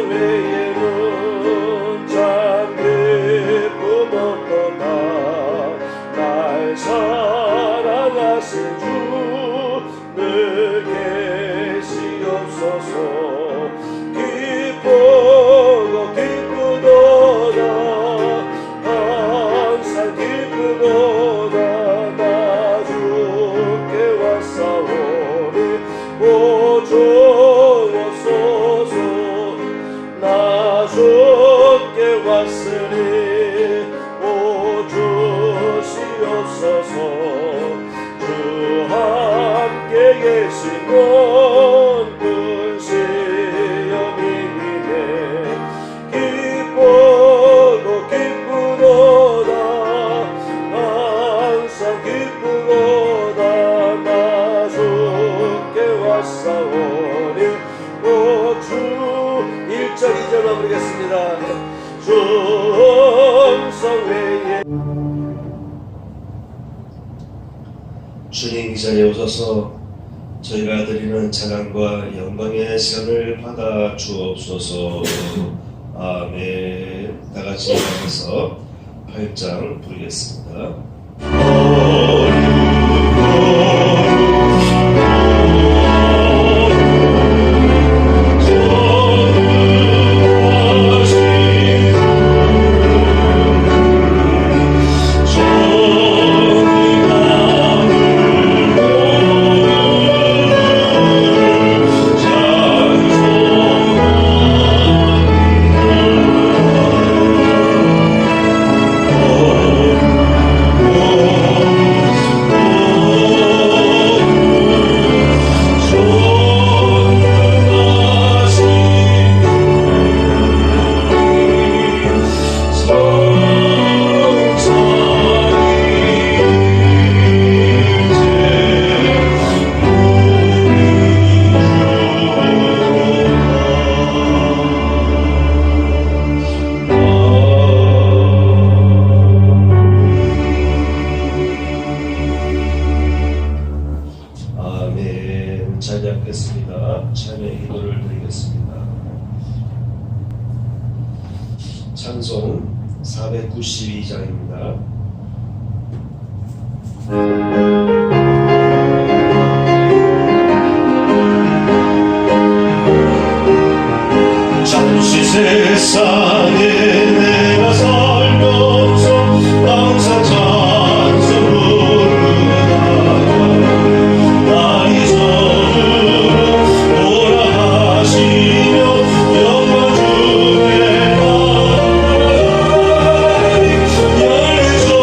외에는 참 기쁨 없도다. 날 사랑하신 주 늘 계시옵소서. 기쁘고 기쁘도다. 항상 기쁘도다. 나 주께 왔사오니 오 주옵소서. 나 주께 왔으니 오 주시옵소서. 주 함께 계시면 근시여민이네. 기쁘고 기쁘도다. 항상 기쁘도다. 나 주께 왔사오니 오 주 1절 2절만 부르겠습니다. 주 음성 외에. 주님 이 자리에 오셔서 저희가 드리는 찬양과 영광의 시간을 받아 주옵소서. 아멘. 다 같이 하면서 8장 부르겠습니다. 찬양의 기도를 드리겠습니다. 찬송 492장입니다. 잠시 세상에 내가 살면서 항상 찬송 부르다가 나이 저으로 오라 하시며 영광 주께 열린 손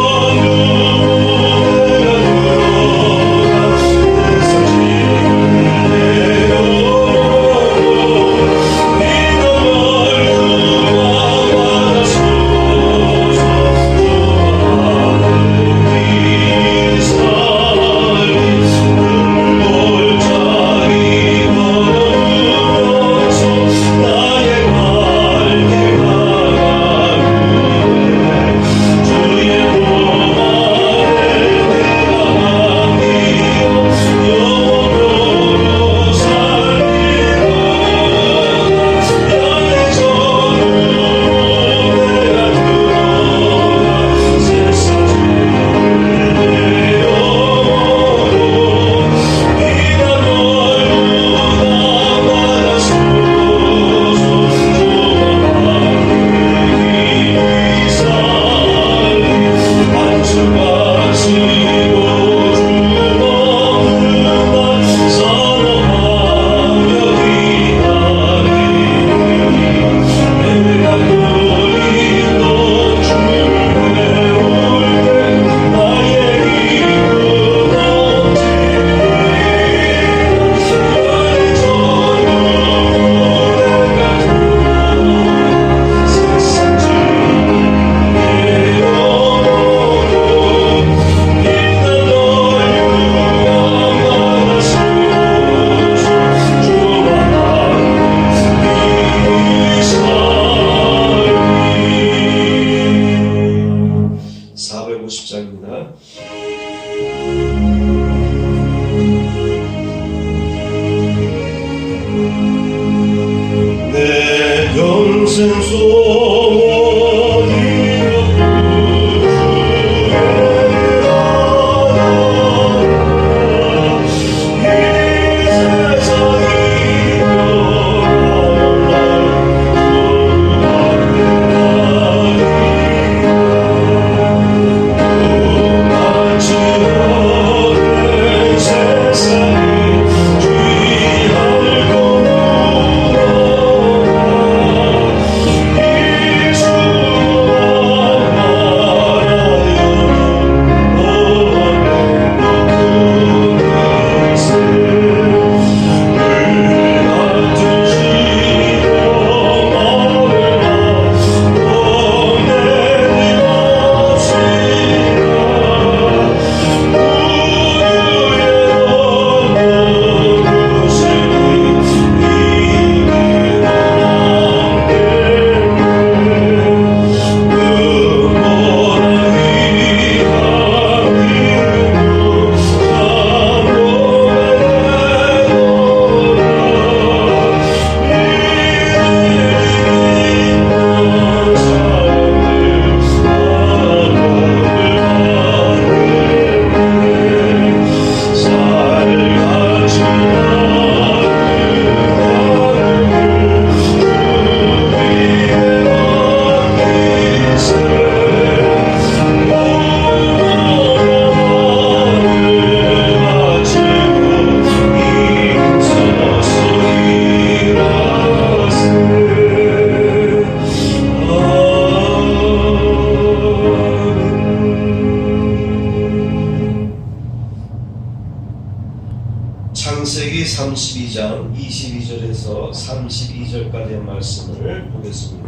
창세기 32장 22절에서 32절까지의 말씀을 보겠습니다.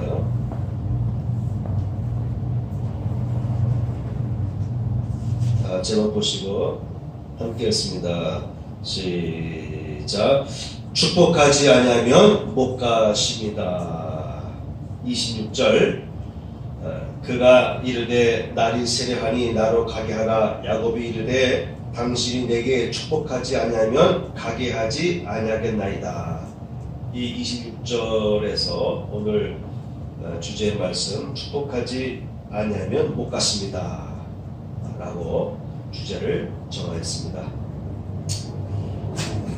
제목 보시고 함께 했습니다. 시작. 축복하지 아니하면 못 가십니다. 26절. 그가 이르되 날이 세려하니 나로 가게 하라. 야곱이 이르되 당신이 내게 축복하지 아니하면 가게 하지 아니하겠나이다. 이 26절에서 오늘 주제의 말씀, 축복하지 아니하면 못 갔습니다 라고 주제를 정하였습니다.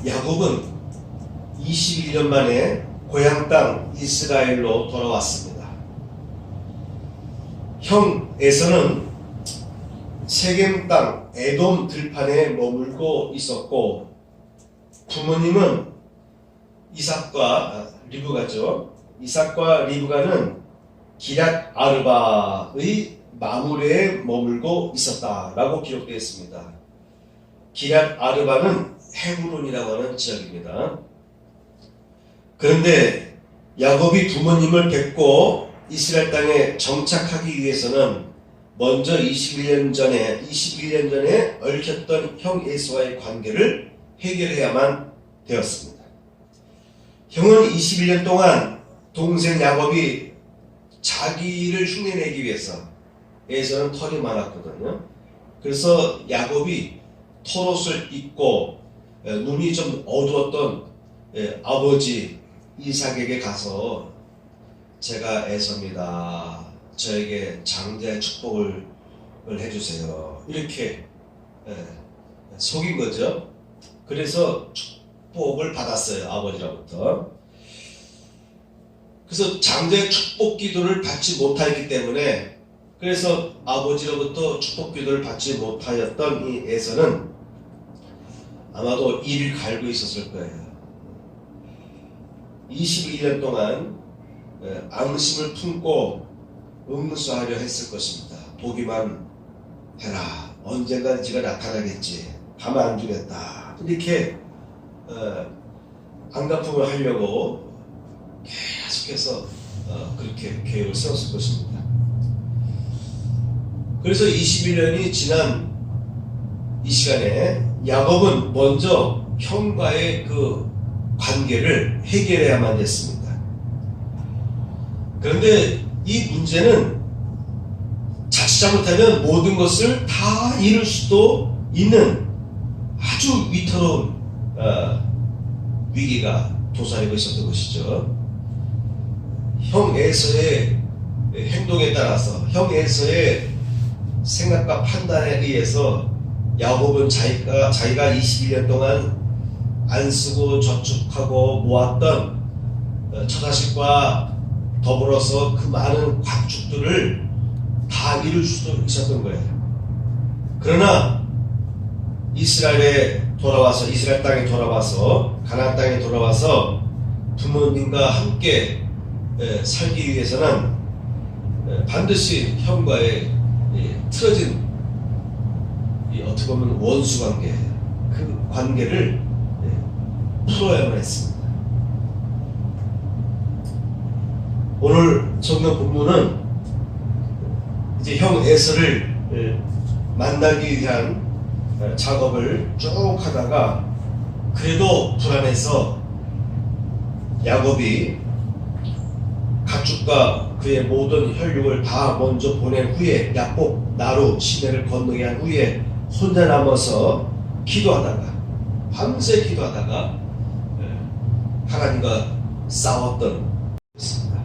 야곱은 21년 만에 고향 땅 이스라엘로 돌아왔습니다. 형 에서는 세겜 땅 에돔 들판에 머물고 있었고, 부모님은 이삭과 리브가죠. 이삭과 리브가는 기랏 아르바의 마므레에 머물고 있었다라고 기록되어 있습니다. 기랏 아르바는 헤브론이라고 하는 지역입니다. 그런데 야곱이 부모님을 뵙고 이스라엘 땅에 정착하기 위해서는 먼저 21년 전에 얽혔던 형 에서와의 관계를 해결해야만 되었습니다. 형은 21년 동안 동생 야곱이 자기를 흉내내기 위해서, 에서는 털이 많았거든요. 그래서 야곱이 털옷을 입고 눈이 좀 어두웠던 아버지 이삭에게 가서 제가 에서입니다. 저에게 장자의 축복을 해주세요. 이렇게 속인 거죠. 그래서 축복을 받았어요. 아버지로부터. 그래서 장자의 축복 기도를 받지 못하였기 때문에, 그래서 아버지로부터 축복 기도를 받지 못하였던 이 에서는 아마도 이를 갈고 있었을 거예요. 21년 동안 앙심을 품고 응수하려 했을 것입니다. 보기만 해라. 언젠가 지가 나타나겠지. 가만 안 두겠다. 이렇게 안가품을 하려고 계속해서 그렇게 계획을 세웠을 것입니다. 그래서 21년이 지난 이 시간에 야곱은 먼저 형과의 그 관계를 해결해야만 했습니다. 그런데 이 문제는 자칫 잘못하면 모든 것을 다 잃을 수도 있는 아주 위태로운 위기가 도사리고 있었던 것이죠. 형 에서의 행동에 따라서, 형 에서의 생각과 판단에 의해서 야곱은 자기가 21년 동안 안 쓰고 저축하고 모았던 처자식과 더불어서 그 많은 가축들을 다 이룰 수도 있었던 거예요. 그러나 이스라엘 땅에 돌아와서 가나안 땅에 돌아와서 부모님과 함께 살기 위해서는 반드시 형과의 틀어진 어떻게 보면 원수 관계, 그 관계를 풀어야만 했습니다. 오늘 성경 본문은 이제 형 에서를 만나기 위한 작업을 쭉 하다가 그래도 불안해서 야곱이 가축과 그의 모든 혈육을 다 먼저 보낸 후에 야곱 나루 시내를 건너게 한 후에 혼자 남아서 기도하다가 밤새 기도하다가 하나님과 싸웠던 것입니다.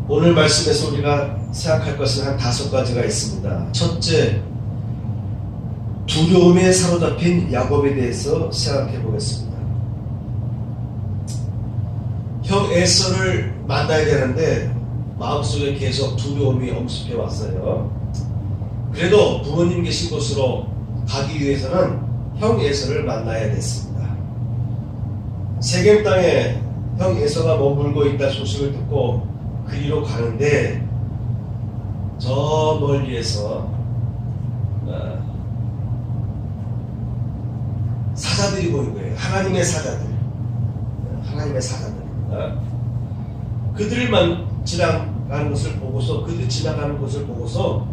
오늘 말씀에서 우리가 생각할 것은 한 5가지가 있습니다. 첫째, 두려움에 사로잡힌 야곱에 대해서 생각해 보겠습니다. 형 에서를 만나야 되는데 마음속에 계속 두려움이 엄습해 왔어요. 그래도 부모님 계신 곳으로 가기 위해서는 형 에서를 만나야 됐습니다. 세겜 땅에 형 에서가 머물고 있다 소식을 듣고 그리로 가는데 저 멀리에서 사자들이 보인 거예요. 하나님의 사자들. 그들만 지나가는 것을 보고서, 그들 지나가는 것을 보고서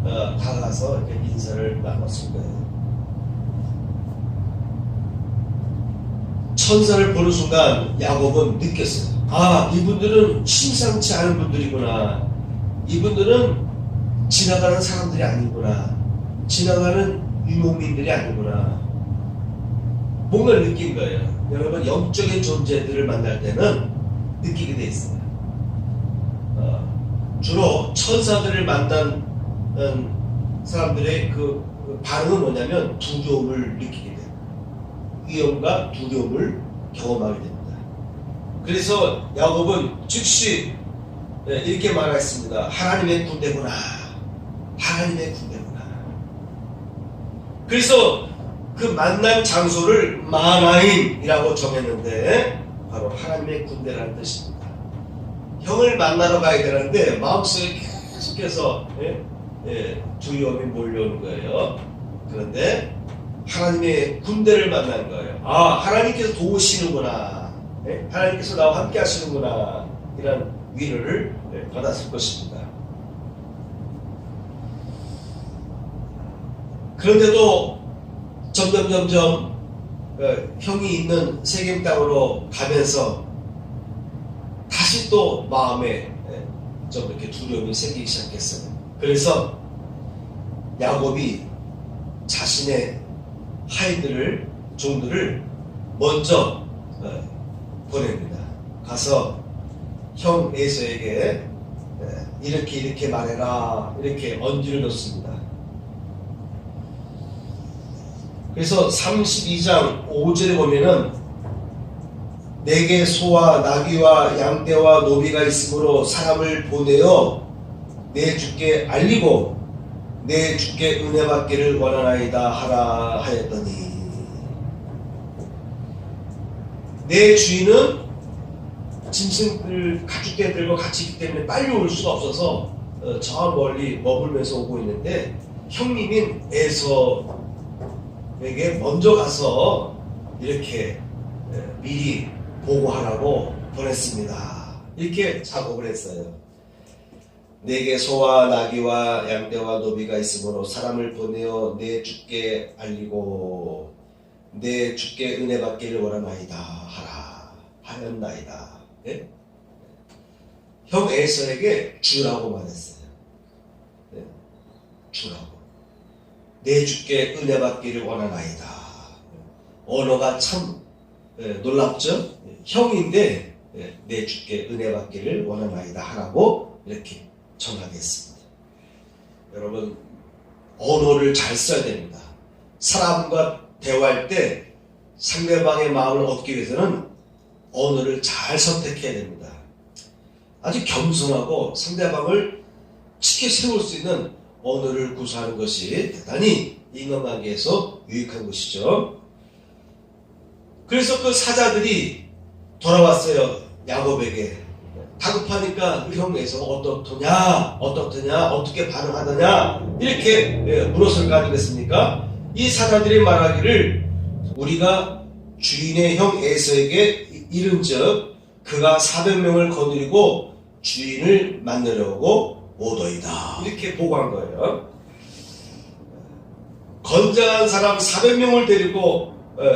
다가가서 이렇게 인사를 나눴을 거예요. 천사를 보는 순간 야곱은 느꼈어요. 아, 이분들은 심상치 않은 분들이구나. 이분들은 지나가는 사람들이 아니구나. 지나가는 유목민들이 아니구나. 뭔가 느낀 거예요. 여러분, 영적인 존재들을 만날 때는 느끼게 돼 있어요. 주로 천사들을 만난 사람들의 그 반응은 뭐냐면 두려움을 느끼게 돼요. 위험과 두려움을 경험하게 됩니다. 그래서 야곱은 즉시 이렇게 말했습니다. 하나님의 군대구나. 하나님의 군대구나. 그래서 그 만난 장소를 마나임이라고 정했는데 바로 하나님의 군대라는 뜻입니다. 형을 만나러 가야 되는데 마음속에 계속해서 두려움이 몰려오는 거예요. 그런데 하나님의 군대를 만난 거예요. 아, 하나님께서 도우시는구나. 하나님께서 나와 함께 하시는구나. 이런 위로를 받았을 것입니다. 그런데도 점점 형이 있는 세겜 땅으로 가면서 다시 또 마음에 좀 이렇게 두려움이 생기기 시작했어요. 그래서 야곱이 자신의 종들을 먼저 보냅니다. 가서 형 에서에게 이렇게 말해라, 이렇게 언지를 놓습니다. 그래서 32장 5절에 보면은 내게 소와 나귀와 양떼와 노비가 있으므로 사람을 보내어 내 주께 알리고 내 주께 은혜 받기를 원하나이다 하라 하였더니, 내 주인은 짐승들 가축대들과 같이 있기 때문에 빨리 올 수가 없어서 저 멀리 머물면서 오고 있는데 형님인 에서에게 먼저 가서 이렇게 미리 보고하라고 보냈습니다. 이렇게 작업을 했어요. 내게 소와 나귀와 양떼와 노비가 있으므로 사람을 보내어 내 주께 알리고 내 주께 은혜 받기를 원하나이다 하라 하였나이다. 네? 형 에서에게 주라고 말했어요. 네? 주라고. 내 주께 은혜 받기를 원하나이다. 언어가 참 놀랍죠? 형인데 내 주께 은혜 받기를 원하나이다 하라고 이렇게 전하겠습니다. 여러분, 언어를 잘 써야 됩니다. 사람과 대화할 때 상대방의 마음을 얻기 위해서는 언어를 잘 선택해야 됩니다. 아주 겸손하고 상대방을 쉽게 세울 수 있는 언어를 구사하는 것이 대단히 인간관계에서 유익한 것이죠. 그래서 그 사자들이 돌아왔어요. 야곱에게. 다급하니까 우리 형에서 어떻더냐, 어떻게 반응하더냐 이렇게 물었을 거 아니겠습니까? 이 사자들이 말하기를 우리가 주인의 형 에서에게 이른즉 그가 400명을 거느리고 주인을 만나려고 오더이다 이렇게 보고한 거예요. 건장한 사람 400명을 데리고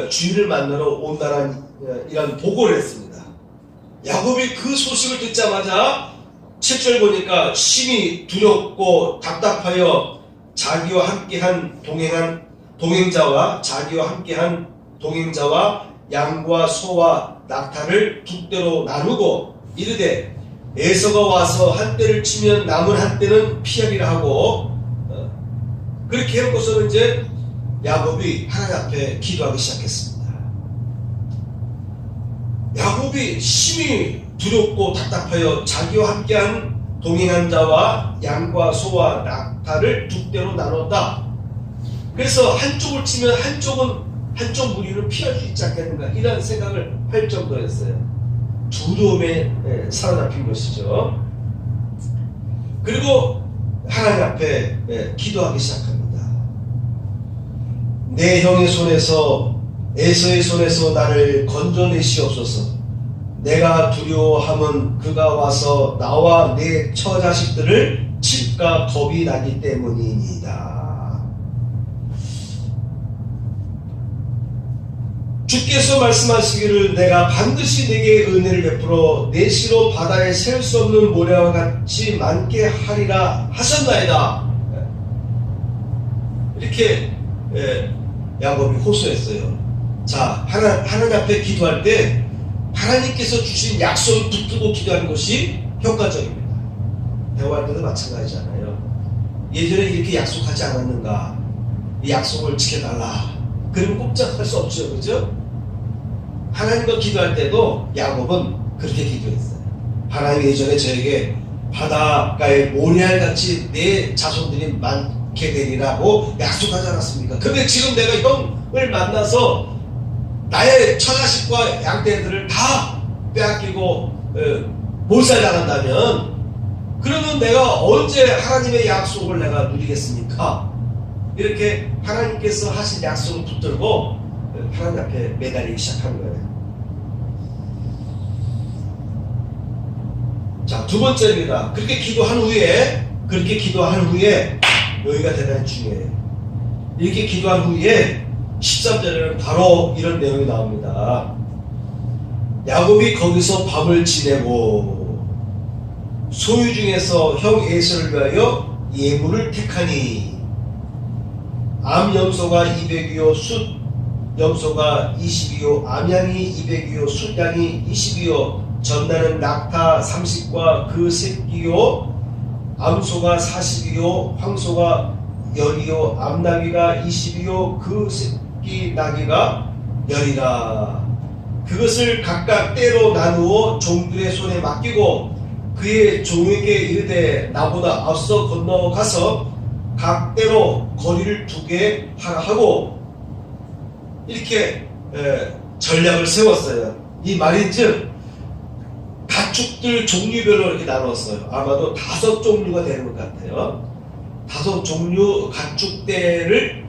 주인을 만나러 온다는 이런 보고를 했습니다. 야곱이 그 소식을 듣자마자 7절 보니까 심히 두렵고 답답하여 자기와 함께한 동행자와 양과 소와 낙타를 두 떼로 나누고 이르되 에서가 와서 한 떼를 치면 남은 한 떼는 피하리라 하고 그렇게 해놓고서는 이제 야곱이 하나님 앞에 기도하기 시작했습니다. 야곱이 심히 두렵고 답답하여 자기와 함께한 동행한 자와 양과 소와 낙타를 두 떼로 나눴다. 그래서 한쪽을 치면 한쪽 무리는 피할 수 있지 않겠는가 이런 생각을 할 정도였어요. 두려움에 사로잡힌 것이죠. 그리고 하나님 앞에 기도하기 시작합니다. 내 형의 손에서 에서의 손에서 나를 건져내시옵소서. 내가 두려워함은 그가 와서 나와 내 처자식들을 칠까 겁이 나기 때문이니이다. 주께서 말씀하시기를 내가 반드시 내게 은혜를 베풀어 내 시로 바다에 셀 수 없는 모래와 같이 많게 하리라 하셨나이다. 이렇게 야곱이 호소했어요. 자, 하나님 앞에 기도할 때 하나님께서 주신 약속을 붙들고 기도하는 것이 효과적입니다. 대화할 때도 마찬가지잖아요. 예전에 이렇게 약속하지 않았는가? 이 약속을 지켜달라. 그러면 꼼짝할 수 없죠. 그렇죠? 하나님과 기도할 때도 야곱은 그렇게 기도했어요. 하나님 예전에 저에게 바닷가에 모래알같이 내 자손들이 많게 되리라고 약속하지 않았습니까? 근데 지금 내가 형을 만나서 나의 처자식과 양떼들을 다 빼앗기고 몰살당한다면 그러면 내가 언제 하나님의 약속을 내가 누리겠습니까? 이렇게 하나님께서 하신 약속을 붙들고 하나님 앞에 매달리기 시작한 거예요. 자, 두 번째입니다. 그렇게 기도한 후에 여기가 대단히 중요해요. 이렇게 기도한 후에 13절에는 바로 이런 내용이 나옵니다. 야곱이 거기서 밤을 지내고 소유 중에서 형 에서를 위하여 예물을 택하니 암 염소가 200이요 숫 염소가 20이요 암양이 200이요 숫양이 20이요 전나는 낙타 30과 그 새끼요 암소가 40이요 황소가 10이요 암나귀가 20이요 그 새끼 나귀가 10이라. 그것을 각각 때로 나누어 종들의 손에 맡기고 그의 종에게 이르되 나보다 앞서 건너가서 각 때로 거리를 두게 하라 하고 이렇게 전략을 세웠어요. 이 말인즉 가축들 종류별로 이렇게 나눴어요. 아마도 5종류가 되는 것 같아요. 5종류 가축대를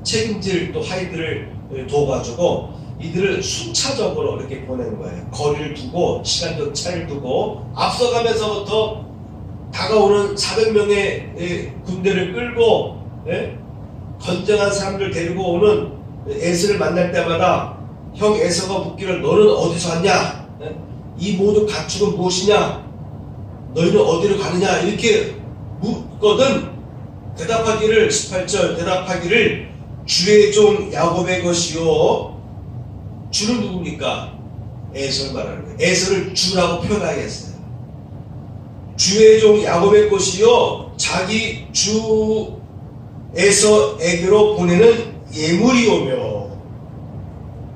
책임질 또 하이들을 둬가지고 이들을 순차적으로 이렇게 보내는 거예요. 거리를 두고 시간적 차이를 두고 앞서가면서부터 다가오는 400명의 군대를 끌고 건장한 사람들 데리고 오는 에서를 만날 때마다 형 에서가 묻기를 너는 어디서 왔냐? 이 모든 가축은 무엇이냐? 너희는 어디로 가느냐? 이렇게 묻거든. 대답하기를 18절 대답하기를 주의 종 야곱의 것이요. 주는 누굽니까? 에서를 말하는 거예요. 에서를 주라고 표현하겠어요. 주의 종 야곱의 것이요 자기 주 에서에게로 보내는 예물이오며,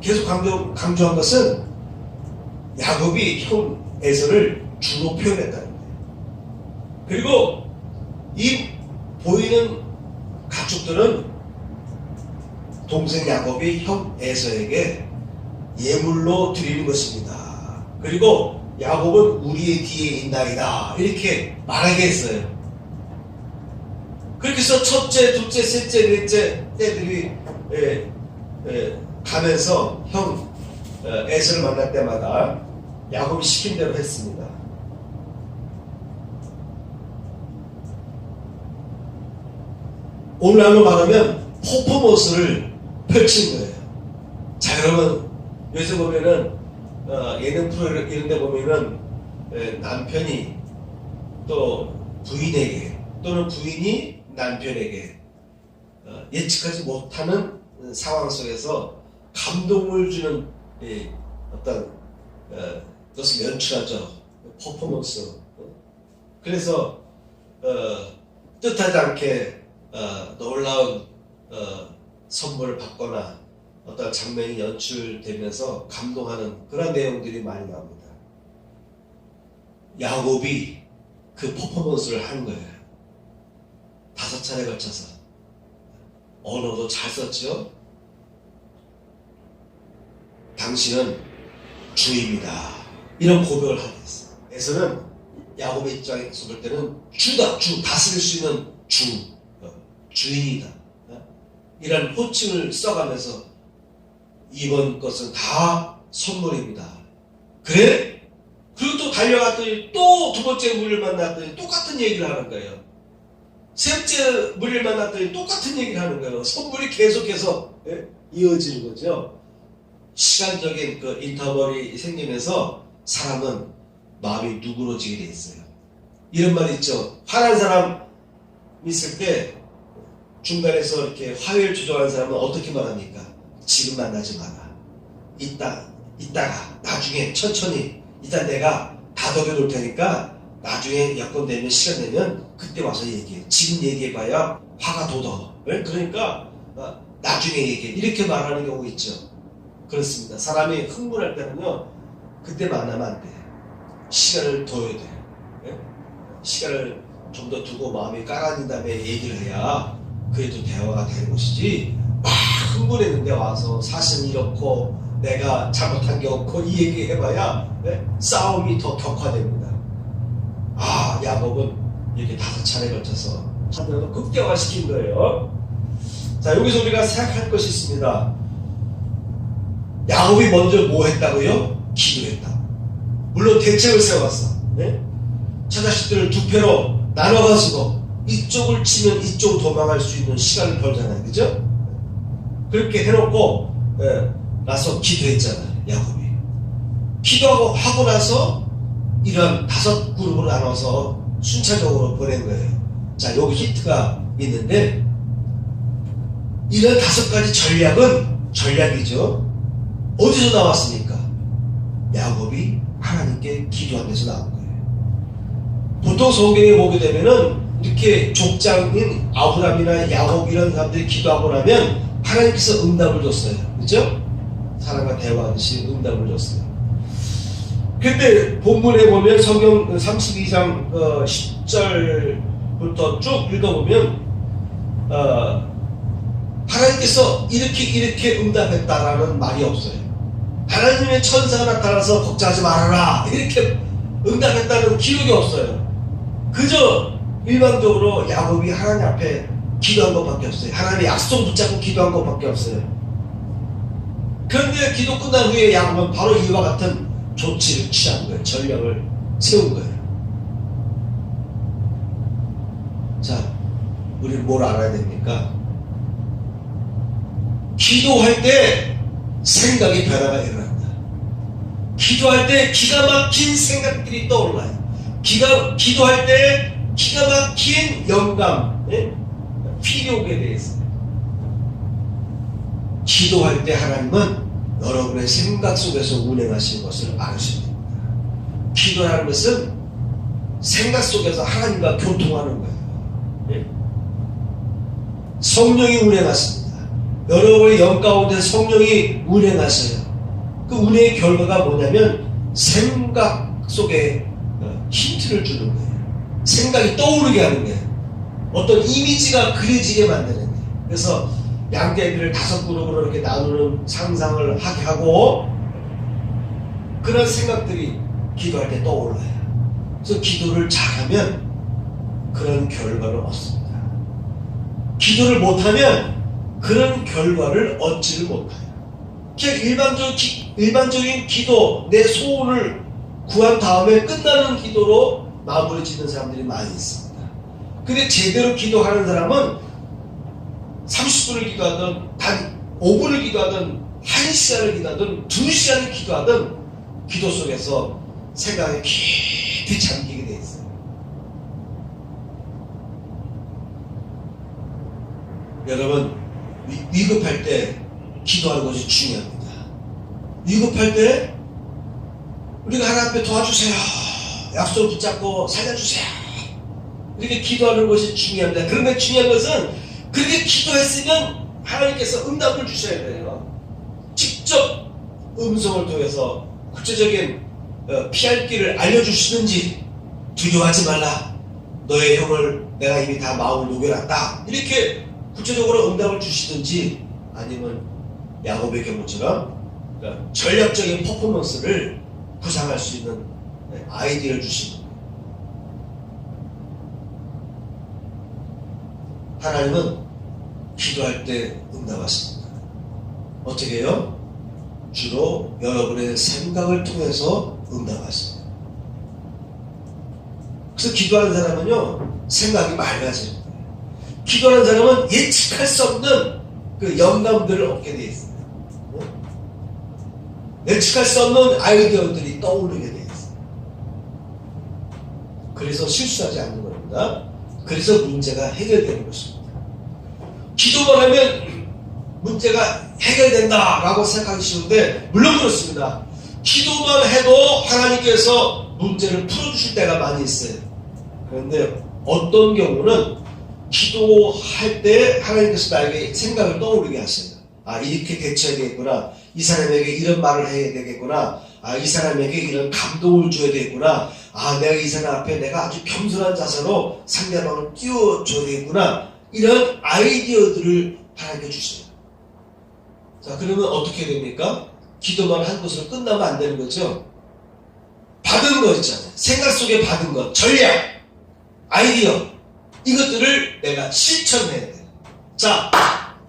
계속 강조한 것은 야곱이 형 에서를 주로 표현했다는 거예요. 그리고 이 보이는 가축들은 동생 야곱이 형 에서에게 예물로 드리는 것입니다. 그리고 야곱은 우리의 뒤에 있나이다 이렇게 말하게 했어요. 그렇게 해서 첫째, 둘째, 셋째, 넷째 때들이 가면서 형 에서를 만날 때마다 야곱이 시킨 대로 했습니다. 오늘날로 말하면 퍼포먼스를 펼친 거예요. 자, 여러분 요새 보면은 예능 프로 이런 데 보면은 남편이 또 부인에게 또는 부인이 남편에게 예측하지 못하는 상황 속에서 감동을 주는 어떤 것을 연출하죠. 퍼포먼스. 그래서 뜻하지 않게 놀라운 선물을 받거나 어떤 장면이 연출되면서 감동하는 그런 내용들이 많이 나옵니다. 야곱이 그 퍼포먼스를 한 거예요. 5차례 걸쳐서. 언어도 잘 썼죠. 당신은 주입니다. 이런 고백을 하게 했어요. 에서는 야곱의 입장에서 볼 때는 주다, 주, 다스릴 수 있는 주인이다. 이런 호칭을 써가면서 이번 것은 다 선물입니다. 그래? 그리고 또 달려갔더니 또 두 번째 무리를 만났더니 똑같은 얘기를 하는 거예요. 셋째 무리를 만났더니 똑같은 얘기를 하는 거예요. 선물이 계속해서 이어지는 거죠. 시간적인 그 인터벌이 생기면서 사람은 마음이 누그러지게 돼 있어요. 이런 말이 있죠. 화난 사람 있을 때 중간에서 이렇게 화해를 조정하는 사람은 어떻게 말합니까? 지금 만나지 마라. 이따가 나중에 천천히 이따 내가 다독여 놓을 테니까 나중에 여건 되면 시간 되면 그때 와서 얘기해. 지금 얘기해봐야 화가 돋아. 그러니까 나중에 얘기해. 이렇게 말하는 경우 있죠. 그렇습니다. 사람이 흥분할 때는요 그때 만나면 안 돼. 시간을 둬야 돼. 시간을 좀 더 두고 마음이 깔아진 다음에 얘기를 해야 그래도 대화가 되는 것이지, 막 흥분했는데 와서 사실은 이렇고 내가 잘못한 게 없고 이 얘기 해봐야 싸움이 더 격화됩니다. 야곱은 이렇게 5차례 걸쳐서 하나님을 극대화시킨 거예요. 자, 여기서 우리가 생각할 것이 있습니다. 야곱이 먼저 뭐 했다고요? 기도했다. 물론 대책을 세웠어. 처자식들을 두 패로 나눠가지고 이쪽을 치면 이쪽 도망갈 수 있는 시간을 벌잖아요. 그죠? 그렇게 해놓고 나서 기도했잖아요. 야곱이. 기도하고 나서 이런 5그룹으로 나눠서 순차적으로 보낸 거예요. 자, 여기 히트가 있는데 이런 5가지 전략이죠. 어디서 나왔습니까? 야곱이 하나님께 기도한 데서 나온 거예요. 보통 성경에 보게 되면은 이렇게 족장인 아브라함이나 야곱 이런 사람들이 기도하고 나면 하나님께서 응답을 줬어요. 그렇죠? 사람과 대화하듯이 응답을 줬어요. 근데 본문에 보면 성경 32장 10절부터 쭉 읽어보면 하나님께서 이렇게 응답했다라는 말이 없어요. 하나님의 천사가 나타나서 걱정하지 말아라 이렇게 응답했다는 기록이 없어요. 그저 일반적으로 야곱이 하나님 앞에 기도한 것밖에 없어요. 하나님의 약속 붙잡고 기도한 것밖에 없어요. 그런데 기도 끝난 후에 야곱은 바로 이와 같은 조치를 취한 거예요. 전략을 세운 거예요. 자, 우리는 뭘 알아야 됩니까? 기도할 때 생각의 변화가 일어난다. 기도할 때 기가 막힌 생각들이 떠올라요. 기도할 때 기가 막힌 영감, 필요에 대해서. 기도할 때 하나님은 여러분의 생각 속에서 운행하시는 것을 알으셔야 됩니다. 기도하는 것은 생각 속에서 하나님과 교통하는 거예요. 성령이 운행하십니다. 여러분의 영 가운데 성령이 운행하셔요. 그 운행의 결과가 뭐냐면 생각 속에 힌트를 주는 거예요. 생각이 떠오르게 하는 거예요. 어떤 이미지가 그려지게 만드는 거예요. 그래서 양떼비를 5그룹으로 이렇게 나누는 상상을 하게 하고 그런 생각들이 기도할 때 떠올라요. 그래서 기도를 잘하면 그런 결과를 얻습니다. 기도를 못하면 그런 결과를 얻지를 못해요. 그냥 일반적인 기도, 내 소원을 구한 다음에 끝나는 기도로 마무리 짓는 사람들이 많이 있습니다. 근데 제대로 기도하는 사람은 30분을 기도하든 단 5분을 기도하든 1시간을 기도하든 2시간을 기도하든 기도 속에서 생각에 깊이 잠기게 돼 있어요. 여러분, 위급할 때 기도하는 것이 중요합니다. 위급할 때 우리가 하나님 앞에 도와주세요, 약속을 붙잡고 살려주세요, 이렇게 기도하는 것이 중요합니다. 그런데 중요한 것은 그렇게 기도했으면 하나님께서 응답을 주셔야 돼요. 직접 음성을 통해서 구체적인 피할 길을 알려주시든지, 두려워하지 말라, 너의 형을 내가 이미 다 마음을 녹여놨다, 이렇게 구체적으로 응답을 주시든지, 아니면 야곱의 경우처럼 전략적인 퍼포먼스를 구상할 수 있는 아이디어를 주시는 거예요. 하나님은 기도할 때 응답하십니다. 어떻게 해요? 주로 여러분의 생각을 통해서 응답하십니다. 그래서 기도하는 사람은요, 생각이 맑아지는 거예요. 기도하는 사람은 예측할 수 없는 그 영감들을 얻게 되어 있습니다. 예측할 수 없는 아이디어들이 떠오르게 되어 있습니다. 그래서 실수하지 않는 겁니다. 그래서 문제가 해결되는 것입니다. 기도만 하면 문제가 해결된다라고 생각하기 쉬운데, 물론 그렇습니다. 기도만 해도 하나님께서 문제를 풀어주실 때가 많이 있어요. 그런데 어떤 경우는 기도할 때 하나님께서 나에게 생각을 떠오르게 하셔요. 아, 이렇게 대처해야 되겠구나, 이 사람에게 이런 말을 해야 되겠구나, 아, 이 사람에게 이런 감동을 줘야 되겠구나, 아, 내가 이 사람 앞에 내가 아주 겸손한 자세로 상대방을 띄워줘야 되겠구나, 이런 아이디어들을 하나님께 주셔요. 자, 그러면 어떻게 됩니까? 기도만 한 것으로 끝나면 안 되는 거죠. 받은 거 있잖아요. 생각 속에 받은 것, 전략, 아이디어, 이것들을 내가 실천해야 돼요. 자,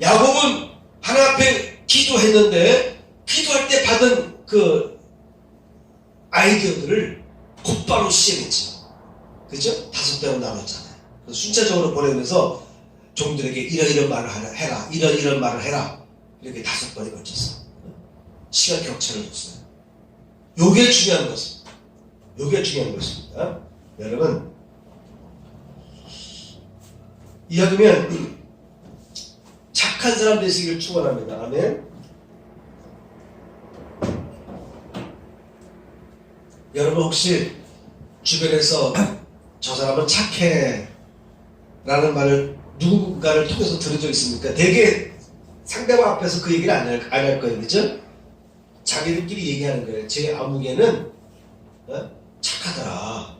야곱은 하나님 앞에 기도했는데, 기도할 때 받은 그 아이디어들을 곧바로 시행했죠. 그죠? 5대로 나눴잖아요. 순차적으로 보내면서 종들에게 이런 말을 해라, 이런 말을 해라, 이렇게 5번에 걸쳐서 시간 격차를 줬어요. 요게 중요한 것입니다. 요게 중요한 것입니다. 여러분, 이왕이면 착한 사람 되시길 축원합니다. 아멘. 여러분, 혹시 주변에서 저 사람은 착해 라는 말을 누군가를 통해서 들은 적 있습니까? 되게 상대방 앞에서 그 얘기를 안 할 거예요. 그죠? 자기들끼리 얘기하는 거예요. 제 아무개는 착하더라.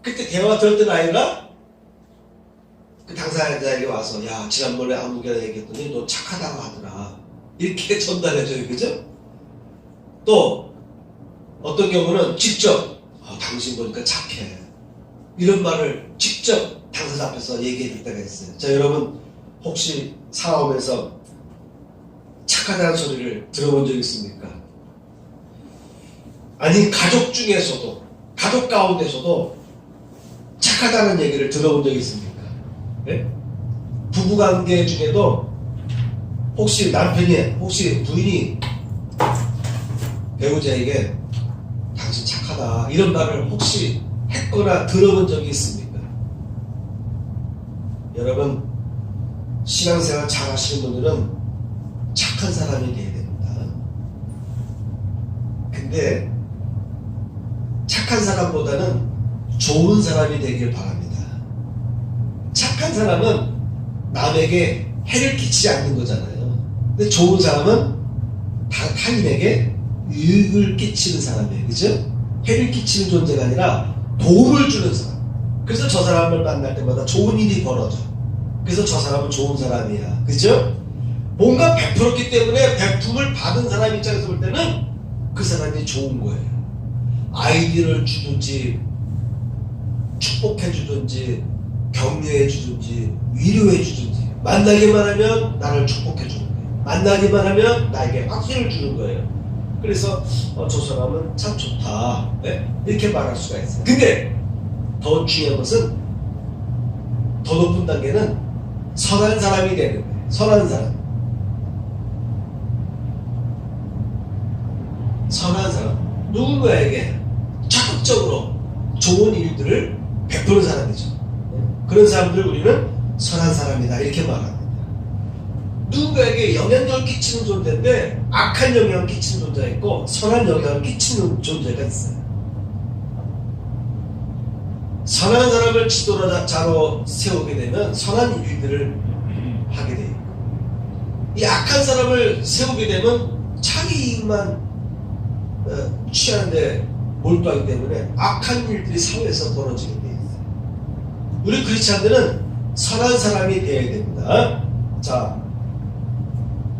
그때 대화 들었던 아이가 그 당사자에게 와서, 야, 지난번에 아무개가 얘기했더니 너 착하다고 하더라, 이렇게 전달해줘요. 그죠? 또 어떤 경우는 직접, 당신 보니까 착해, 이런 말을 직접 당사자 앞에서 얘기해 줄 때가 있어요. 자, 여러분, 혹시 살아오면서 착하다는 소리를 들어본 적 있습니까? 아니, 가족 중에서도, 가족 가운데서도 착하다는 얘기를 들어본 적 있습니까? 네? 부부관계 중에도 혹시 혹시 부인이 배우자에게 당신 착하다, 이런 말을 혹시 했거나 들어본 적이 있습니까? 여러분, 신앙생활 잘 하시는 분들은 착한 사람이 되어야 됩니다. 근데 착한 사람보다는 좋은 사람이 되길 바랍니다. 착한 사람은 남에게 해를 끼치지 않는 거잖아요. 근데 좋은 사람은 타인에게 유익을 끼치는 사람이에요. 그죠? 해를 끼치는 존재가 아니라 도움을 주는 사람. 그래서 저 사람을 만날 때마다 좋은 일이 벌어져. 그래서 저 사람은 좋은 사람이야. 그죠? 뭔가 베풀었기 때문에 베품을 받은 사람 입장에서 볼 때는 그 사람이 좋은 거예요. 아이디어를 주든지 축복해 주든지 격려해 주든지 위로해 주든지 만나기만 하면 나를 축복해 주는 거예요. 만나기만 하면 나에게 확신을 주는 거예요. 그래서 저 사람은 참 좋다, 네? 이렇게 말할 수가 있어요. 근데 더 중요한 것은 더 높은 단계는 선한 사람이 되는 거예요. 선한 사람. 선한 사람. 누군가에게 적극적으로 좋은 일들을 베푸는 사람이죠. 그런 사람들 우리는 선한 사람이다 이렇게 말합니다. 누군가에게 영향력을 끼치는 존재인데 악한 영향을 끼치는 존재가 있고 선한 영향을 끼치는 존재가 있어요. 선한 사람을 지도자로 세우게 되면 선한 일들을 하게 돼요. 이 악한 사람을 세우게 되면 자기 이익만 취하는데 몰두하기 때문에 악한 일들이 사회에서 벌어지게 돼 있어요. 우리 크리스찬들은 선한 사람이 되어야 됩니다. 자,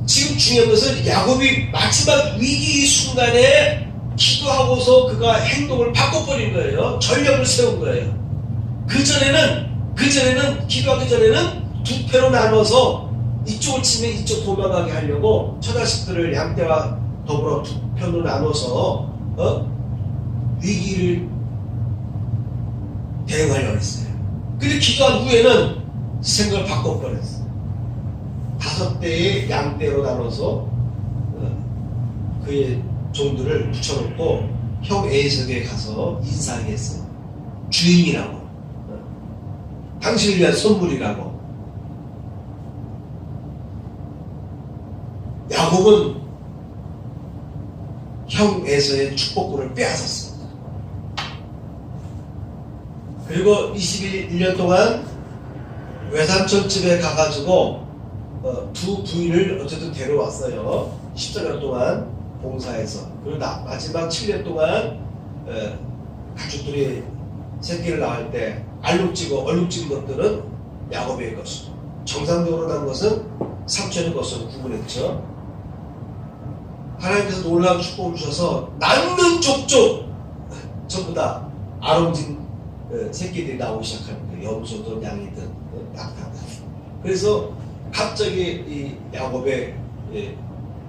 지금 중요한 것은 야곱이 마지막 위기 순간에 기도하고서 그가 행동을 바꿔버린 거예요. 전략을 세운 거예요. 그전에는 기도하기 전에는 두 패로 나눠서 이쪽을 치면 이쪽 도망가게 하려고 처자식들을 양떼와 더불어 두 편으로 나눠서 위기를 대응하려고 했어요. 근데 기도한 후에는 생각을 바꿔버렸어요. 5대의 양떼로 나눠서 그의 종들을 붙여놓고 형 에이석에 가서 인사하게 했어요. 주인이라고, 당신을 위한 선물이라고. 야곱은 형 에서의 축복권을 빼앗았습니다. 그리고 21년 동안 외삼촌 집에 가가지고 두 부인을 어쨌든 데려왔어요. 14년 동안 봉사해서. 그리고 마지막 7년 동안 가족들이 새끼를 낳을 때 얼룩 찍은 것들은 야곱의 것이고 정상적으로 난 것은 삼촌의 것으로 구분했죠. 하나님께서 놀라운 축복을 주셔서 낳는 족족 전부 다 아름진 새끼들이 나오기 시작하는 거예요. 염소든 양이든 낙타든. 그래서 갑자기 이 야곱의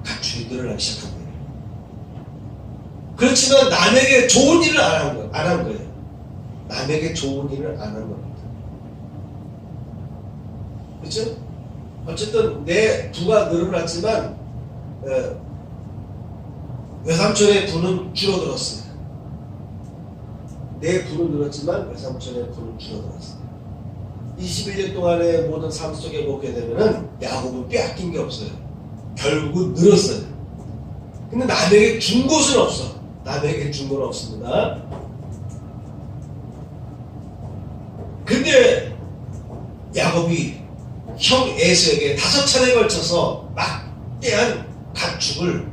가축이 늘어나기 시작한 거예요. 그렇지만 남에게 좋은 일을 안 한 거예요. 남에게 좋은 일을 안 한 겁니다. 그렇죠? 어쨌든 내 부가 늘어났지만 외삼촌의 부는 줄어들었어요. 내 부는 늘었지만 외삼촌의 부는 줄어들었어요. 21년 동안의 모든 삶 속에 보게 되면은 야곱은 빼앗긴 게 없어요. 결국은 늘었어요. 근데 남에게 준 것은 없어. 남에게 준 건 없습니다. 근데 야곱이 형 에서에게 5차례에 걸쳐서 막대한 가축을,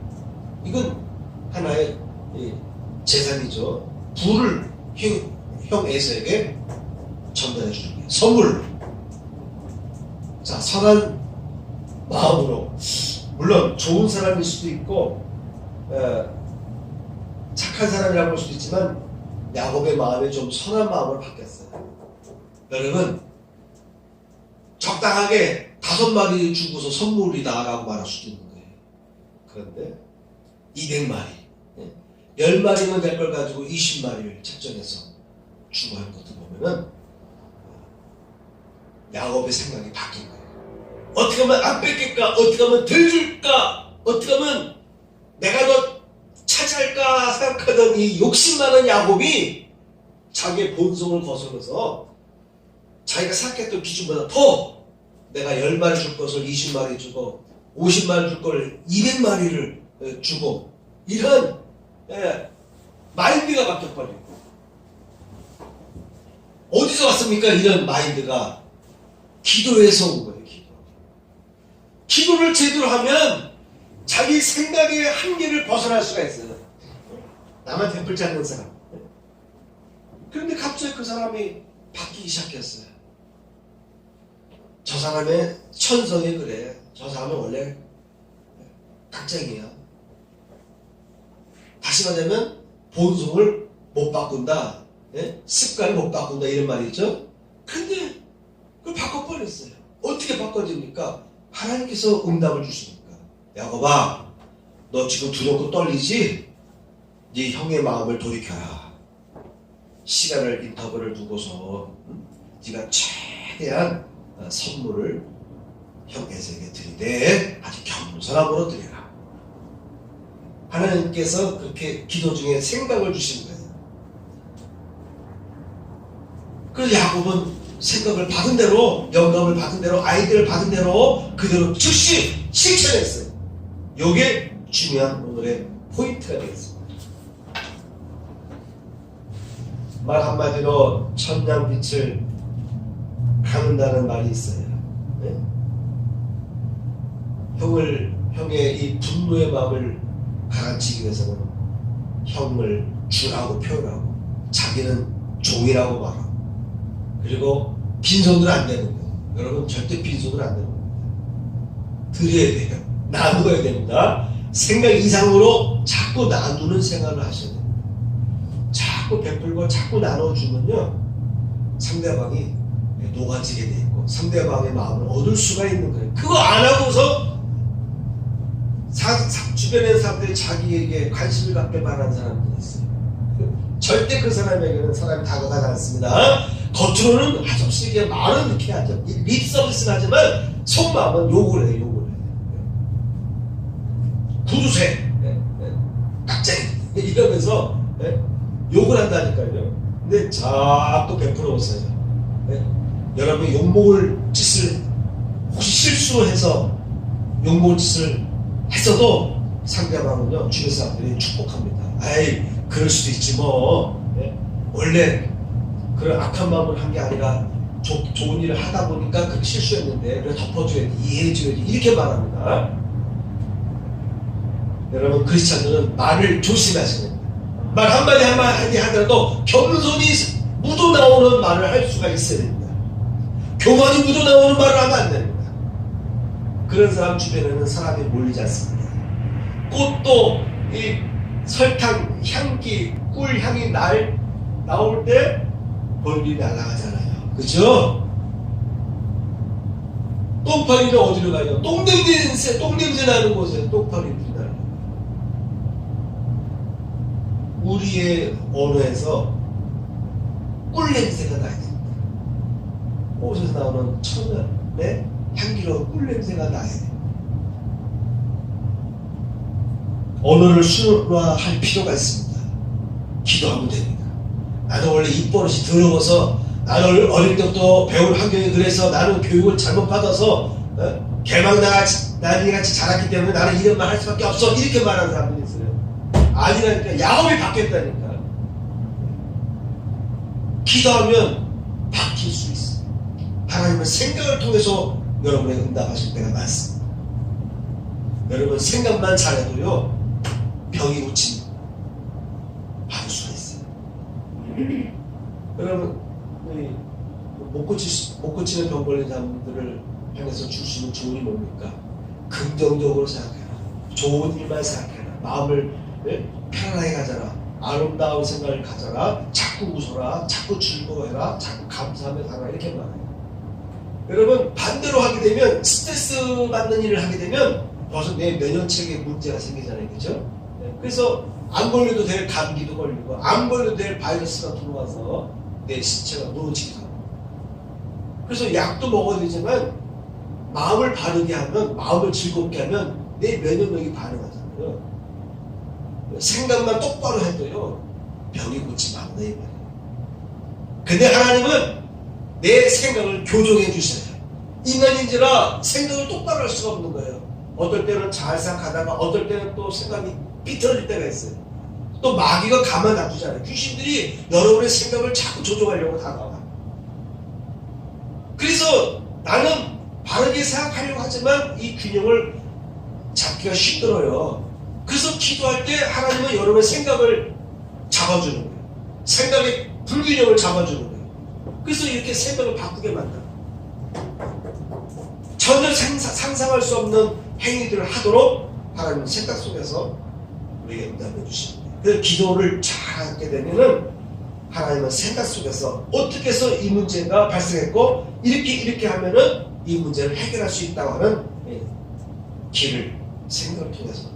이건 하나의 재산이죠. 부를 형 에서에게 전달해 주는 거예요. 선물. 자, 선한 마음으로, 물론 좋은 사람일 수도 있고 착한 사람이라고 볼 수도 있지만 야곱의 마음이 좀 선한 마음으로 바뀌었어요. 여러분, 적당하게 5마리 주고서 선물이다 라고 말할 수도 있는 거예요. 그런데 200마리 10마리만 될 걸 가지고 20마리를 책정해서 주고 한 것도 보면은 야곱의 생각이 바뀐 거예요. 어떻게 하면 안 뺏길까? 어떻게 하면 덜 줄까? 어떻게 하면 내가 더 차지할까 생각하던 이 욕심 많은 야곱이 자기의 본성을 거슬러서 자기가 생각했던 기준보다 더 내가 10마리 줄 것을 20마리 주고 50마리 줄 걸 200마리를 주고, 이런 예, 마인드가 바뀌어버리고. 어디서 왔습니까? 이런 마인드가 기도에서 온 거예요. 기도를 제대로 하면 자기 생각의 한계를 벗어날 수가 있어요. 나만 템플 찾는 사람. 그런데 갑자기 그 사람이 바뀌기 시작했어요. 저 사람의 천성이 그래. 저 사람은 원래 깍쟁이야. 다시 말하면 본성을 못 바꾼다. 예? 습관을 못 바꾼다 이런 말이 있죠. 근데 그걸 바꿔버렸어요. 어떻게 바꿔집니까? 하나님께서 응답을 주시니까. 야곱아, 너 지금 두렵고 떨리지? 네 형의 마음을 돌이켜라. 시간을 인터벌을 두고서 네가 최대한 선물을 형 에서에게 드리되 아주 겸손함으로 드리라. 하나님께서 그렇게 기도 중에 생각을 주신 거예요. 그래서 야곱은 생각을 받은 대로, 영감을 받은 대로, 아이디어를 받은 대로 그대로 즉시 실천했어요. 이게 중요한 오늘의 포인트가 되겠습니다. 말 한마디로 천냥빛을 감는다는 말이 있어요. 네? 형의 이 분노의 마음을 가라앉히기 위해서는 형을 주라고 표현하고 자기는 종이라고 말하고 그리고 빈손으로 안 되는 거예요. 여러분 절대 빈손으로 안 되는 겁니다. 드려야 돼요. 나누어야 됩니다. 생각 이상으로 자꾸 나누는 생각을 하셔야 됩니다. 자꾸 베풀고 자꾸 나눠주면요 상대방이 녹아지게 돼 있고 상대방의 마음을 얻을 수가 있는 거예요. 그거 안 하고서 주변의 사람들이 자기에게 관심을 갖게 바라는 사람들이 있어요. 절대 그 사람에게는 사람이 다가가지 않습니다. 겉으로는 아저씨 그냥 말은 이렇게 하죠. 립 서비스는 하지만 속마음은 욕을 해요. 욕을 해요. 구두쇠, 깍쟁이 이러면서 욕을 한다니까요. 근데 자꾸 베풀어 오세요. 여러분이 욕먹을 짓을 혹시 실수로 해서 욕먹을 짓을 했어도 상대방은요 주변 사람들이 축복합니다. 아이 그럴 수도 있지 뭐. 원래 그런 악한 마음을 한 게 아니라 좋은 일을 하다 보니까 그렇게 실수했는데 그래 덮어줘야지 이해해줘야지 이렇게 말합니다. 여러분 크리스찬들은 말을 조심하셔야 됩니다. 말 한마디 하더라도 겸손이 묻어나오는 말을 할 수가 있어야 됩니다. 교만이 묻어나오는 말을 하면 안 됩니다. 그런 사람 주변에는 사람이 몰리지 않습니다. 꽃도 이 설탕 향기 꿀 향이 나올 때 벌들이 날아가잖아요. 그죠? 똥파리는 어디로 가요? 똥냄새 나는 곳에 똥파리들이 나요. 우리의 언어에서 꿀 냄새가 나야 됩니다. 꽃에서 나오는 천연의 향기로운 꿀 냄새가 나야 돼요. 언어를 순화할 필요가 있습니다. 기도하면 됩니다. 나는 원래 입버릇이 더러워서 나는 어릴 때부터 배운 환경이 그래서 나는 교육을 잘못 받아서 개망나같이 자랐기 때문에 나는 이런 말 할 수밖에 없어 이렇게 말하는 사람들이 있어요. 아니라니까. 야곱이 바뀌었다니까. 기도하면 바뀔 수 있어요. 하나님은 생각을 통해서 여러분의 응답하실 때가 많습니다. 여러분 생각만 잘해도요 병이 고침 받을 수가 있어요. 여러분 못 고치는 병 걸린 사람들을 향해서 주시는 조언이 뭡니까? 긍정적으로 생각해라. 좋은 일만 생각해라. 마음을 편안하게 가져라. 아름다운 생각을 가져라. 자꾸 웃어라. 자꾸 즐거워해라. 자꾸 감사하며 살아라. 이렇게 말해요. 여러분 반대로 하게 되면 스트레스 받는 일을 하게 되면 벌써 내 면역체계에 문제가 생기잖아요. 그죠? 그래서 안 걸려도 될 감기도 걸리고 안 걸려도 될 바이러스가 들어와서 내 신체가 무너지기도 하고 그래서 약도 먹어야 되지만 마음을 바르게 하면 마음을 즐겁게 하면 내 면역력이 반응하잖아요. 생각만 똑바로 해도요 병이 고치면 안 돼요. 근데 하나님은 내 생각을 교정해 주셔요. 인간인지라 생각을 똑바로 할 수가 없는 거예요. 어떨 때는 잘 생각하다가 어떨 때는 또 생각이 삐뚤어질 때가 있어요. 또 마귀가 가만 놔두지 않아요. 귀신들이 여러분의 생각을 자꾸 조종하려고 다가와. 그래서 나는 바르게 생각하려고 하지만 이 균형을 잡기가 힘들어요. 그래서 기도할 때 하나님은 여러분의 생각을 잡아주는 거예요. 생각의 불균형을 잡아주는 거예요. 그래서 이렇게 생각을 바꾸게 만들어요. 전혀 상상할 수 없는 행위들을 하도록 하나님은 생각 속에서 우리에게 응답해 주십니다. 그래서 기도를 잘하게 되면은 하나님은 생각 속에서 어떻게 해서 이 문제가 발생했고 이렇게 하면은 이 문제를 해결할 수 있다고 하는 길을 생각을 통해서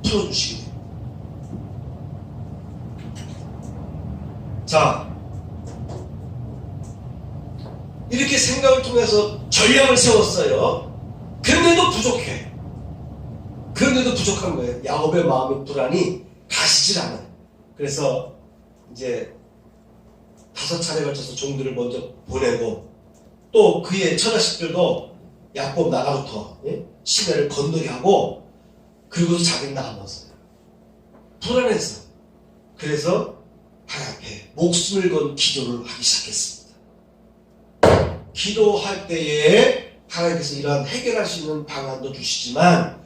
풀어주시게 됩니다. 자, 이렇게 생각을 통해서 전략을 세웠어요. 그런데도 부족해. 그런데도 부족한 거예요. 야곱의 마음의 불안이 가시질 않아요. 그래서 이제 5차례 걸쳐서 종들을 먼저 보내고 또 그의 처자식들도 야곱 나라부터 시내를 건너게 하고 그리고서 자기는 남았어요. 불안해서. 그래서 하나님 앞에 목숨을 건 기도를 하기 시작했습니다. 기도할 때에 하나님께서 이러한 해결할 수 있는 방안도 주시지만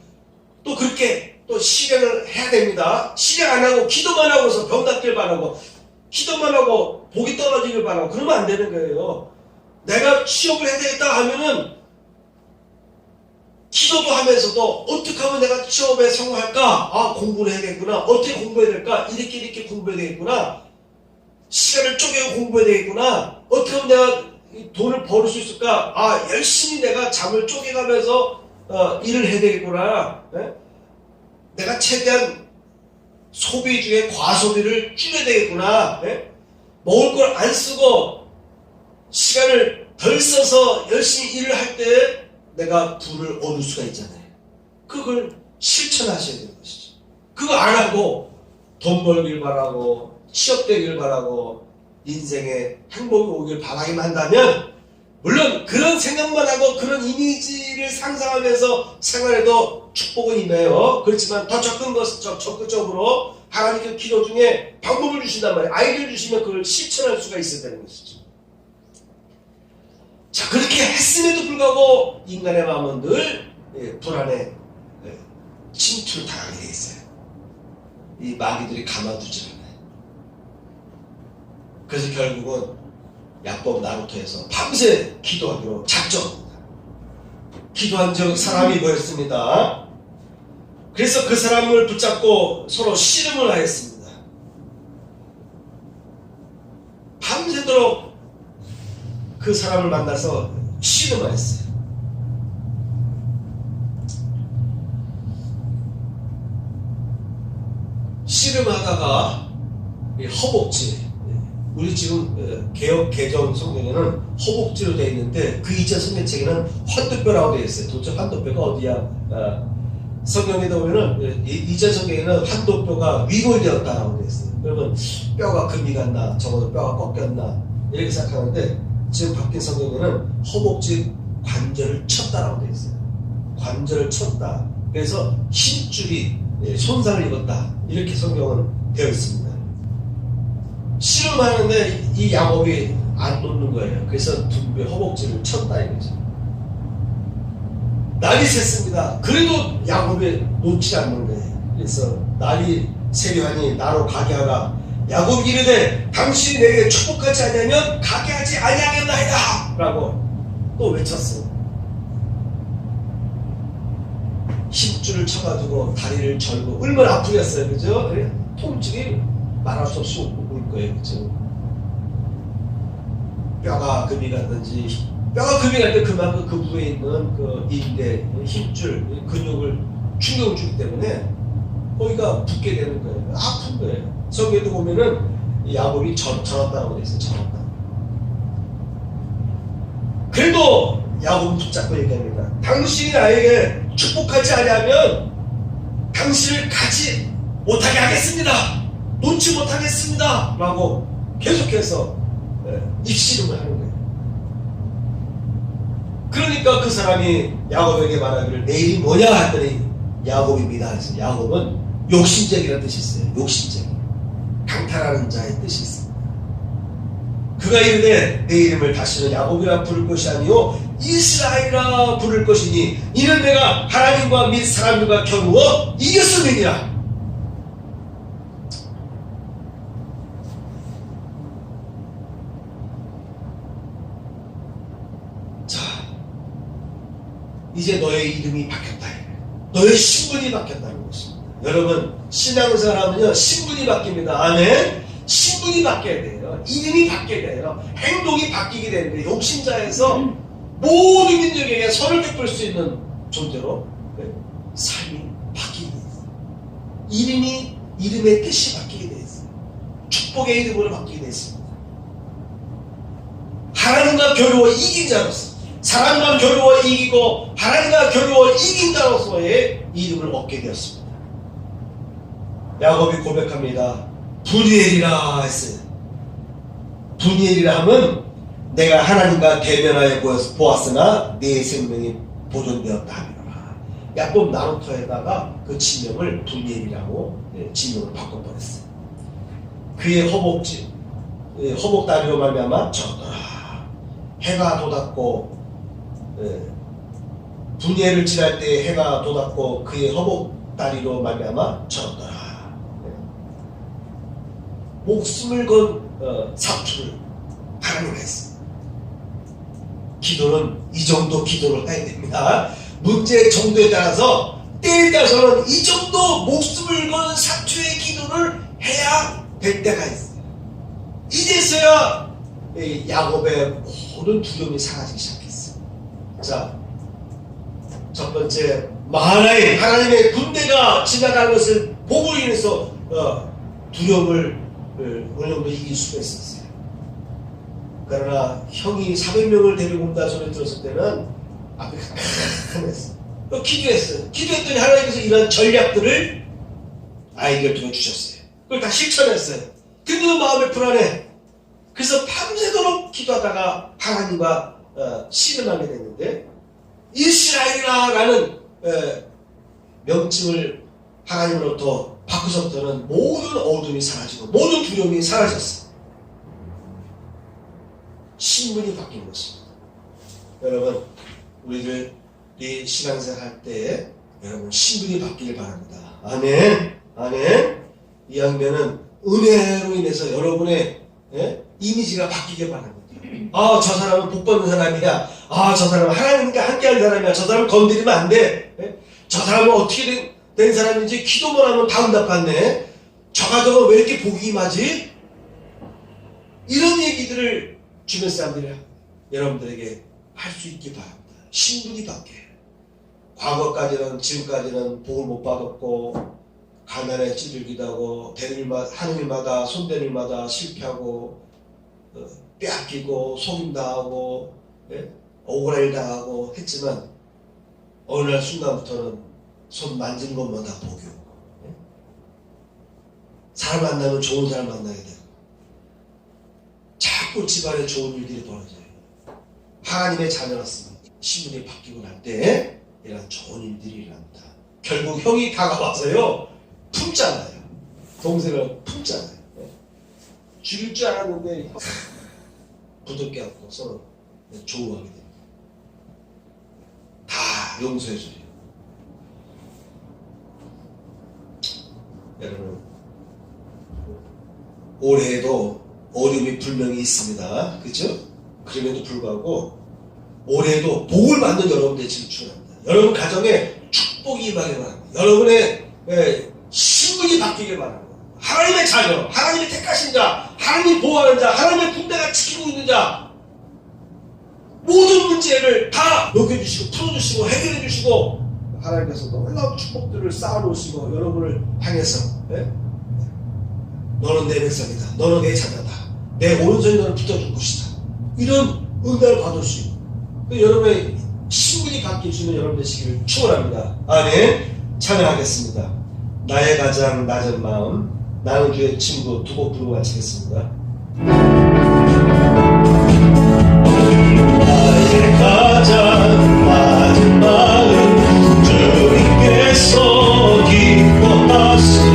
또 그렇게 또 실행을 해야 됩니다. 실행 안 하고 기도만 하고서 병 낫길 바라고 기도만 하고 복이 떨어지길 바라고 그러면 안 되는 거예요. 내가 취업을 해야 되겠다 하면은 기도도 하면서도 어떻게 하면 내가 취업에 성공할까? 아, 공부를 해야겠구나. 어떻게 공부해야 될까? 이렇게 공부해야 되겠구나. 시간을 쪼개고 공부해야 되겠구나. 어떻게 하면 내가 돈을 벌을 수 있을까? 아, 열심히 내가 잠을 쪼개가면서 일을 해야 되겠구나. 네? 내가 최대한 소비 중에 과소비를 줄여야 되겠구나. 네? 먹을 걸 안 쓰고 시간을 덜 써서 열심히 일을 할 때 내가 부를 얻을 수가 있잖아요. 그걸 실천하셔야 되는 것이죠. 그거 안 하고 돈 벌길 바라고 취업되길 바라고 인생에 행복이 오길 바라기만 한다면 물론 그런 생각만 하고 그런 이미지를 상상하면서 생활해도 축복은 임해요. 그렇지만 더 적극적으로 하나님께 기도 중에 방법을 주신단 말이에요. 아이디어를 주시면 그걸 실천할 수가 있어야 되는 것이죠. 자, 그렇게 했음에도 불구하고 인간의 마음은 늘 불안에 침투를 당하게 돼 있어요. 이 마귀들이 가만두지 않아요. 그래서 결국은 야곱 나루터에서 밤새 기도하기로 작정합니다. 기도한 적 사람이 보였습니다. 그래서 그 사람을 붙잡고 서로 씨름을 하였습니다. 밤새도록 그 사람을 만나서 씨름하였어요. 씨름하다가 허벅지, 우리 지금 개혁 개정 성경에는 허벅지로 되어 있는데 그 이전 성경책에는 환도뼈라고 되어 있어요. 도대체 환도뼈가 어디야? 성경에도 보면은 이전 성경에는 환도뼈가 위골되었다라고 되어 있어요. 그러면 뼈가 금이 갔나, 적어도 뼈가 꺾였나 이렇게 생각하는데 지금 바뀐 성경에는 허벅지 관절을 쳤다라고 되어 있어요. 관절을 쳤다. 그래서 힘줄이 손상을 입었다. 이렇게 성경은 되어 있습니다. 씨름하는데 이 야곱이 안 놓는 거예요. 그래서 둔부의 허벅지를 쳤다 이거죠. 날이 샜습니다. 그래도 야곱이 놓지 않는 거예요. 그래서 날이 새려하니 나로 가게 하라. 야곱이 이르되 당신이 내게 축복하지 않으면 가게 하지 아니하겠나이다 라고 또 외쳤어요. 힘줄을 쳐가지고 다리를 절고 얼마나 아프겠어요. 그죠? 통증이 말할 수 없이 올 거예요. 그죠? 뼈가 금이 갔든지 뼈가 금이 갈 때 그만큼 그 부위에 있는 그 인대, 힘줄, 근육을 충격을 주기 때문에 거기가 붓게 되는 거예요. 아픈 거예요. 성경에도 보면은 야곱이 절었다라고 되어 있어요. 절었다. 그래도 야곱은 붙잡고 얘기합니다. 당신이 나에게 축복하지 아니하면 당신을 가지 못하게 하겠습니다. 놓지 못하겠습니다. 라고 계속해서 입씨름을 하는 거예요. 그러니까 그 사람이 야곱에게 말하기를 내일이 뭐냐 했더니 야곱입니다. 그래서 야곱은 욕심쟁이라는 뜻이 있어요. 욕심쟁이. 강탈하는 자의 뜻이 있습니다. 그가 이르되 내 이름을 다시는 야곱이라 부를 것이 아니요 이스라엘이라 부를 것이니 이는 내가 하나님과 및 사람들과 겨루어 이겼음이니라. 자, 이제 너의 이름이 바뀌었다. 너의 신분이 바뀌었다는 것입니다. 여러분, 신앙생활하면요 신분이 바뀝니다. 아멘. 신분이 바뀌어야 돼요. 이름이 바뀌어야 돼요. 행동이 바뀌게 되는데 욕심자에서 모든 민족에게 선을 베풀 수 있는 존재로 삶이 바뀌게 돼 있어요. 이름의 뜻이 바뀌게 돼 있어요. 축복의 이름으로 바뀌게 돼 있습니다. 하나님과 겨루어 이긴 자로서, 사람과 겨루어 이기고 하나님과 겨루어 이긴 자로서의 이름을 얻게 되었습니다. 야곱이 고백합니다. 분이엘이라 했어요. 분이엘이라 하면 내가 하나님과 대면하여 보았으나 내 생명이 보존되었다 하리라. 야곱 나루터에다가 그 지명을 분이엘이라고 지명을 바꿔버렸어요. 그의 허복다리로 말미암아 졌더라. 해가 돋았고 분이엘을 지날 때 해가 돋았고 그의 허복다리로 말미암아 졌더라. 목숨을 건 사투를 하나님께 했습니다. 기도는 이 정도 기도를 해야 됩니다. 문제의 정도에 따라서 때에 따라서는 이 정도 목숨을 건 사투의 기도를 해야 될 때가 있어요. 이제서야 야곱의 모든 두려움이 사라지기 시작했어요. 자, 첫 번째 마하나임 하나님의 군대가 지나가는 것을 보고 인해서 두려움을 어느 정도 이길 수가 있었어요. 그러나 형이 400명을 데리고 온다 소리 들었을 때는 앞에 캄캄했어요. 기도했어요. 기도했더니 하나님께서 이런 전략들을 아이디어를 통해 주셨어요. 그걸 다 실천했어요. 근데도 마음이 불안해. 그래서 밤새도록 기도하다가 하나님과 씨름하게 됐는데 이스라엘이라는 명칭을 하나님으로부터 바꾸셨더니 모든 어둠이 사라지고 모든 두려움이 사라졌어요. 신분이 바뀐 것입니다. 여러분, 우리들이 신앙생활 할 때 여러분 신분이 바뀌길 바랍니다. 아멘. 아멘. 이 장면은 은혜로 인해서 여러분의 이미지가 바뀌길 바랍니다. 아, 저 사람은 복 받는 사람이야. 아, 저 사람은 하나님과 함께하는 사람이야. 저 사람은 건드리면 안 돼. 저 사람은 어떻게 된 사람인지 기도만 하면 다 응답받네. 저 가정은 왜 이렇게 복이 임하지? 이런 얘기들을 주변 사람들이 여러분들에게 할 수 있기 바랍니다. 신분이 바뀌어요. 과거까지는 지금까지는 복을 못 받았고 가난에 찌들기도 하고 하는 일마다 손댄 일마다 실패하고 빼앗기고 속임당하고 억울한 일 당하고 했지만 어느 날 순간부터는 손 만진 것마다 복이 오고 사람 만나면 좋은 사람 만나게 되고 자꾸 집안에 좋은 일들이 벌어져요. 하나님의 자녀였으면 신분이 바뀌고 날 때 이런 좋은 일들이 일어납니다. 결국 형이 다가와서요 품잖아요. 동생을 품잖아요. 죽일 줄 알았는데 부둥켜 안고 서로 조우하게 됩니다. 다 용서해 줘요. 여러분, 올해에도 어려움이 분명히 있습니다. 그죠? 그럼에도 불구하고 올해에도 복을 받는 여러분들의 질주합니다. 여러분 가정에 축복이 임하길 바랍니다. 여러분의 신분이 바뀌길 바랍니다. 하나님의 자녀, 하나님의 택하신 자, 하나님이 보호하는 자, 하나님의 군대가 지키고 있는 자, 모든 문제를 다 녹여주시고 풀어주시고 해결해주시고 하나님께서 놀라운 축복들을 쌓아놓으시고 여러분을 향해서 너는 내 백성이다, 너는 내 자녀다, 내 오른손이 너를 붙어줄 것이다, 이런 응답을 받을 수 있고 여러분의 신분이 바뀌어지는 여러분 되시기를 축원합니다. 아멘. 찬양하겠습니다. 나의 가장 낮은 마음, 나는 주의 친구 두 곡 부르고 마치겠습니다. 나의 가장 낮은 마음 주님께서 기뻐하시고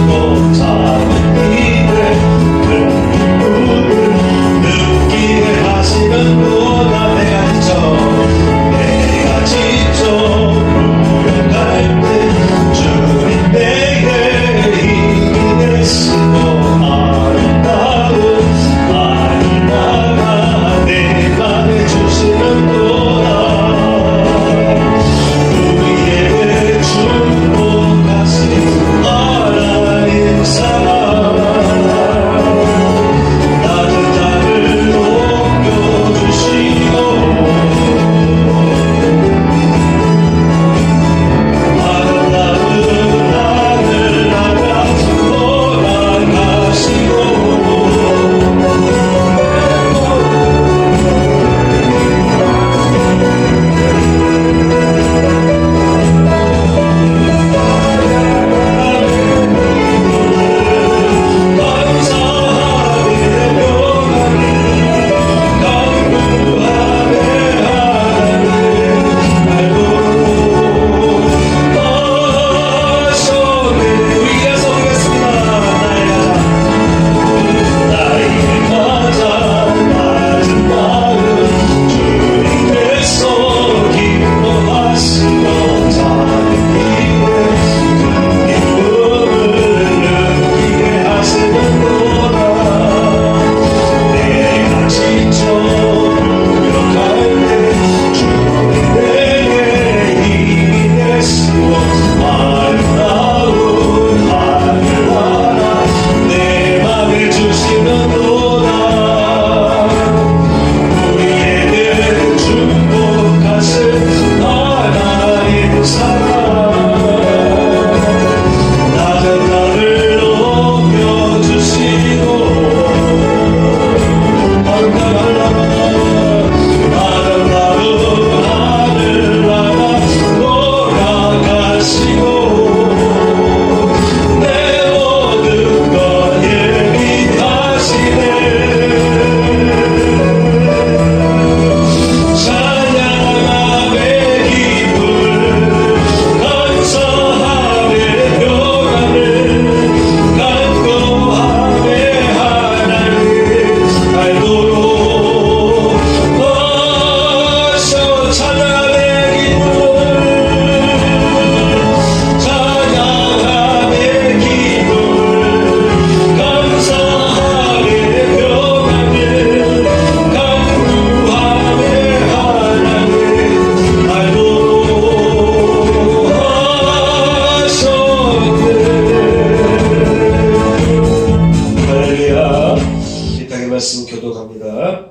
말씀 교독합니다.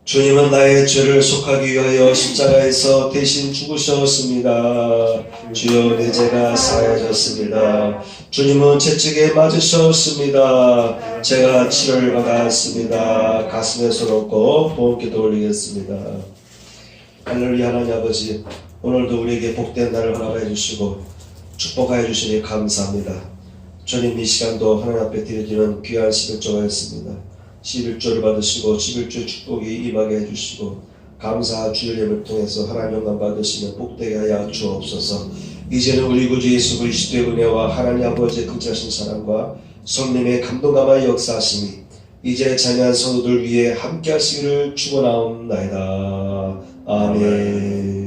주님은 나의 죄를 속하기 위하여 십자가에서 대신 죽으셨습니다. 주여 내 죄가 사해졌습니다. 주님은 채찍에 맞으셨습니다. 제가 치를 받았습니다. 가슴에 손 얹고 부흥기도 올리겠습니다. 할렐루야. 하나님 아버지, 오늘도 우리에게 복된 날을 허락해 주시고 축복하여 주시니 감사합니다. 주님, 이 시간도 하나님 앞에 드려지는 귀한 11조가였습니다. 11조를 받으시고 11조의 축복이 임하게 해주시고 감사한 주의 예배를 통해서 하나님 영광 받으시면 복되게 하여 주옵소서. 이제는 우리 구주 예수 그리스도의 은혜와 하나님 아버지의 극진하신 사랑과 성령의 감동감화 역사하심이 이제 자녀한 성도들 위해 함께 하시기를 축원하옵나이다. 아멘.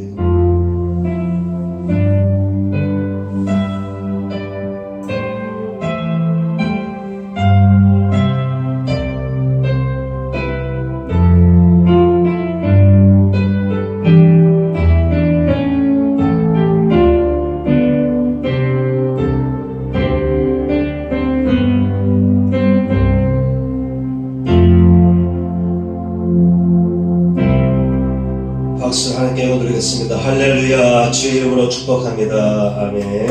박수 하나님께 올리겠습니다. 할렐루야. 주의 이름으로 축복합니다. 아멘.